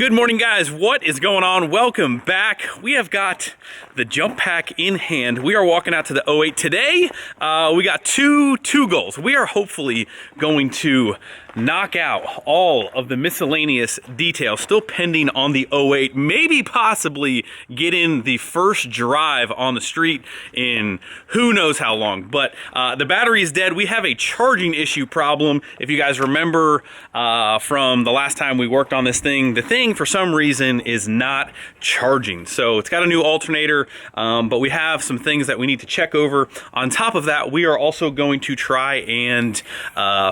Good morning, guys. What is going on? Welcome back. We have got the jump pack in hand. We are walking out to the 08 today. We got two goals. We are hopefully going to knock out all of the miscellaneous details still pending on the 08, maybe possibly get in the first drive on the street in who knows how long. But the battery is dead. We have a charging issue problem. If you guys remember from the last time we worked on this thing, the thing for some reason is not charging. So it's got a new alternator, but we have some things that we need to check over. On top of that, we are also going to try and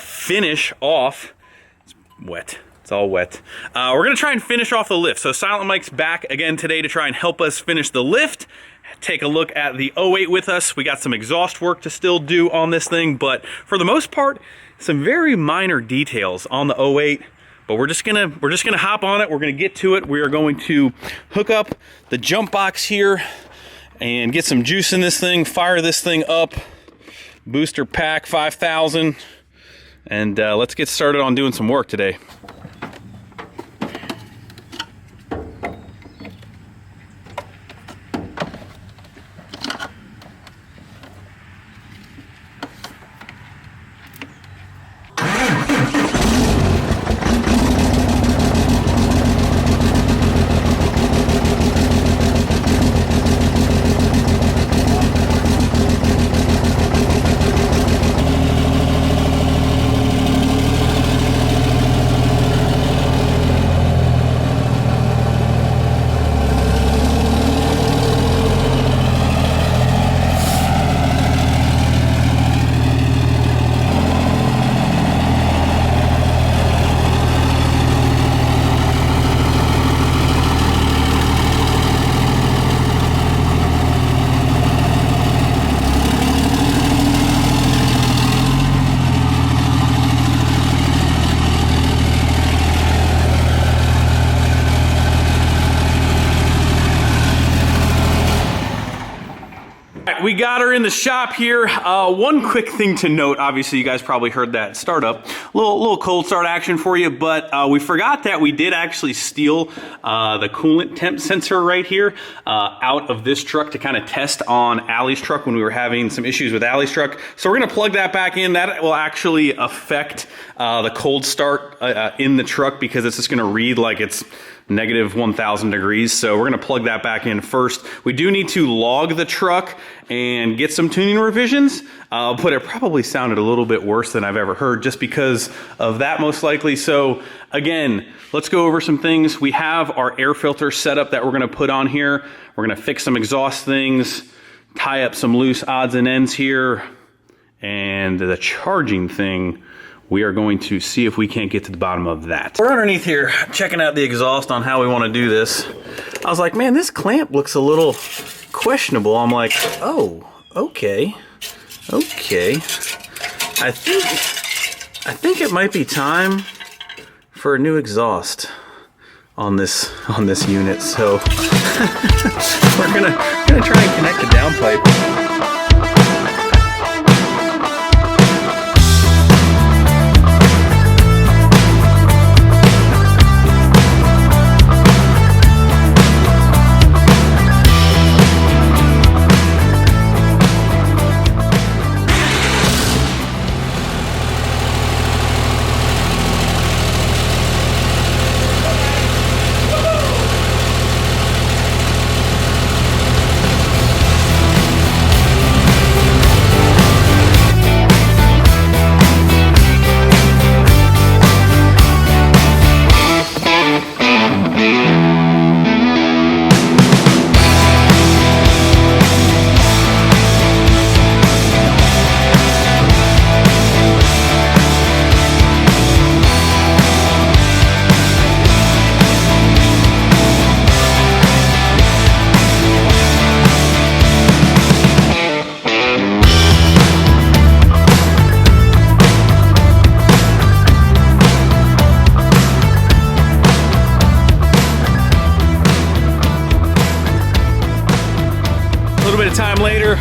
finish off. It's wet. It's all wet. We're gonna try and finish off the lift. So Silent Mike's back again today to try and help us finish the lift. Take a look at the 08 with us. We got some exhaust work to still do on this thing, but for the most part, some very minor details on the 08. But we're just gonna hop on it. We're gonna get to it. We are going to hook up the jump box here and get some juice in this thing, fire this thing up, booster pack 5000, and let's get started on doing some work today. We got her in the shop here. One quick thing to note, obviously you guys probably heard that startup. Little cold start action for you, but we forgot that we did actually steal the coolant temp sensor right here out of this truck to kind of test on Allie's truck when we were having some issues with Allie's truck. So we're gonna plug that back in. That will actually affect the cold start in the truck because it's just gonna read like it's negative 1000 degrees. So we're gonna plug that back in first. We do need to log the truck and get some tuning revisions, but it probably sounded a little bit worse than I've ever heard just because of that most likely. So again, let's go over some things. We have our air filter setup that we're gonna put on here. We're gonna fix some exhaust things, tie up some loose odds and ends here, and the charging thing, we are going to see if we can't get to the bottom of that. We're underneath here checking out the exhaust on how we want to do this. I was like, man, this clamp looks a little questionable. I'm like, oh, okay. I think it might be time for a new exhaust on this unit. So we're gonna try and connect the downpipe. Time later,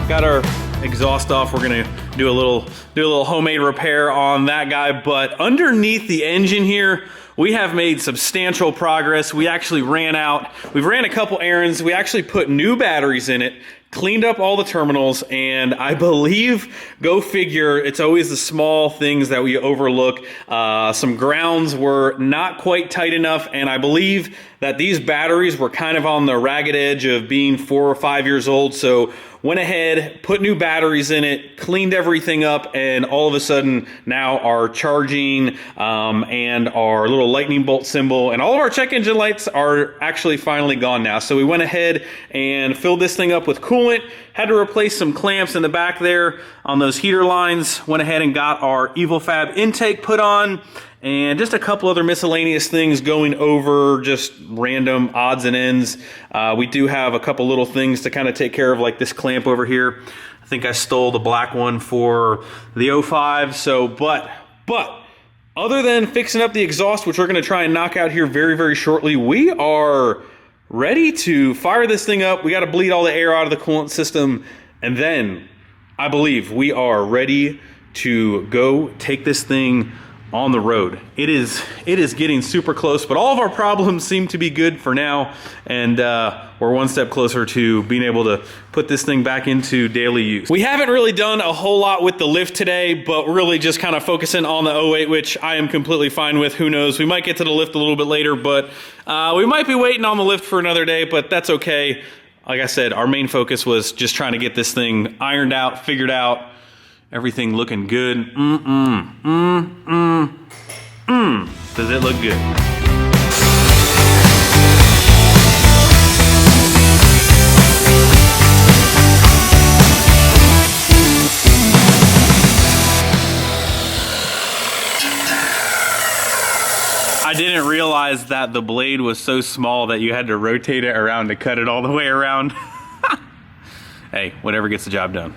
got our exhaust off. We're gonna do a little homemade repair on that guy. But underneath the engine here, we have made substantial progress. We actually ran a couple errands. We actually put new batteries in it, cleaned up all the terminals, and I believe, go figure, it's always the small things that we overlook. Some grounds were not quite tight enough, and I believe that these batteries were kind of on the ragged edge of being 4 or 5 years old, so went ahead, put new batteries in it, cleaned everything up, and all of a sudden now our charging and our little lightning bolt symbol and all of our check engine lights are actually finally gone now. So we went ahead and filled this thing up with coolant, had to replace some clamps in the back there on those heater lines, went ahead and got our EVILFAB intake put on, and just a couple other miscellaneous things going over, just random odds and ends. We do have a couple little things to kind of take care of, like this clamp over here. I think I stole the black one for the 05. So, but other than fixing up the exhaust, which we're going to try and knock out here very, very shortly, we are ready to fire this thing up. We got to bleed all the air out of the coolant system, and then I believe we are ready to go take this thing on the road. It is getting super close, but all of our problems seem to be good for now, and we're one step closer to being able to put this thing back into daily use. We haven't really done a whole lot with the lift today, but really just kind of focusing on the 08, which I am completely fine with. Who knows? We might get to the lift a little bit later, but we might be waiting on the lift for another day, but that's okay. Like I said, our main focus was just trying to get this thing ironed out, figured out, everything looking good. Does it look good? I didn't realize that the blade was so small that you had to rotate it around to cut it all the way around. Hey, whatever gets the job done.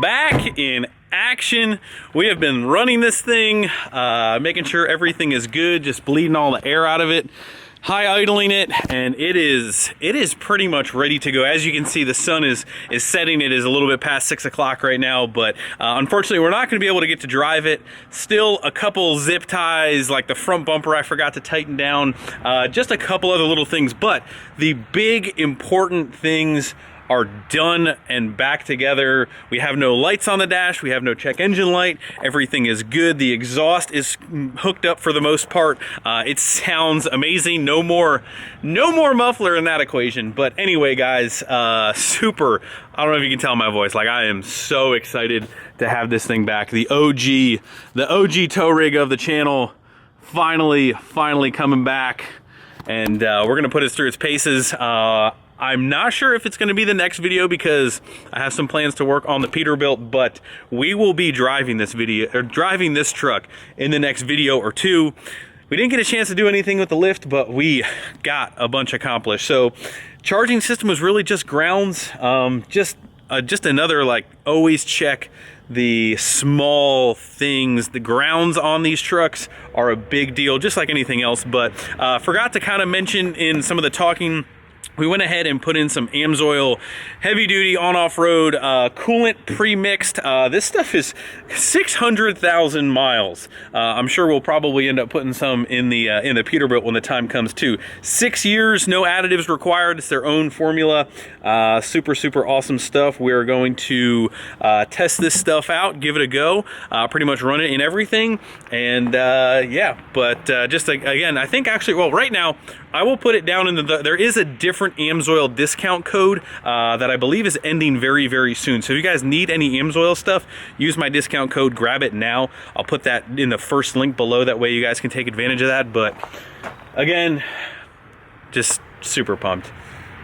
back in action. We have been running this thing, making sure everything is good, just bleeding all the air out of it, high idling it, and it is pretty much ready to go. As you can see, the sun is setting. It is a little bit past 6 o'clock right now, but unfortunately we're not going to be able to get to drive it. Still a couple zip ties, like the front bumper I forgot to tighten down, just a couple other little things, but the big important things are done and back together. We have no lights on the dash. We have no check engine light. Everything is good. The exhaust is hooked up for the most part. It sounds amazing. No more muffler in that equation. But anyway, guys, super. I don't know if you can tell my voice. Like, I am so excited to have this thing back. The OG tow rig of the channel finally coming back. And we're gonna put it through its paces. I'm not sure if it's gonna be the next video because I have some plans to work on the Peterbilt, but we will be driving this truck in the next video or two. We didn't get a chance to do anything with the lift, but we got a bunch accomplished. So charging system was really just grounds, just another, like, always check the small things. The grounds on these trucks are a big deal, just like anything else. But forgot to kind of mention in some of the talking, we went ahead and put in some AMSOIL heavy duty on off-road coolant pre-mixed. This stuff is 600,000 miles. I'm sure we'll probably end up putting some in the Peterbilt when the time comes too. 6 years, no additives required. It's their own formula. Super awesome stuff. We're going to test this stuff out, give it a go, pretty much run it in everything. And yeah, but just again, I think actually, well, right now, I will put it down in there is a different AMSOIL discount code that I believe is ending very soon. So if you guys need any AMSOIL stuff, use my discount code, grab it now. I'll put that in the first link below. That way you guys can take advantage of that. But again, just super pumped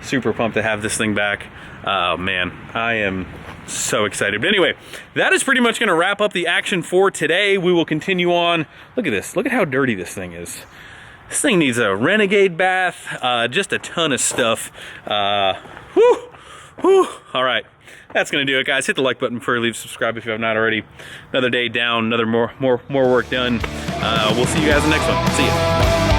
to have this thing back. Oh man, I am so excited. But anyway, that is pretty much gonna wrap up the action for today. We will continue on. Look at this, look at how dirty this thing is. This thing needs a Renegade bath, just a ton of stuff. Whew. All right, that's gonna do it, guys. Hit the like button before you leave, subscribe if you have not already. Another day down, another more work done. We'll see you guys in the next one. See ya.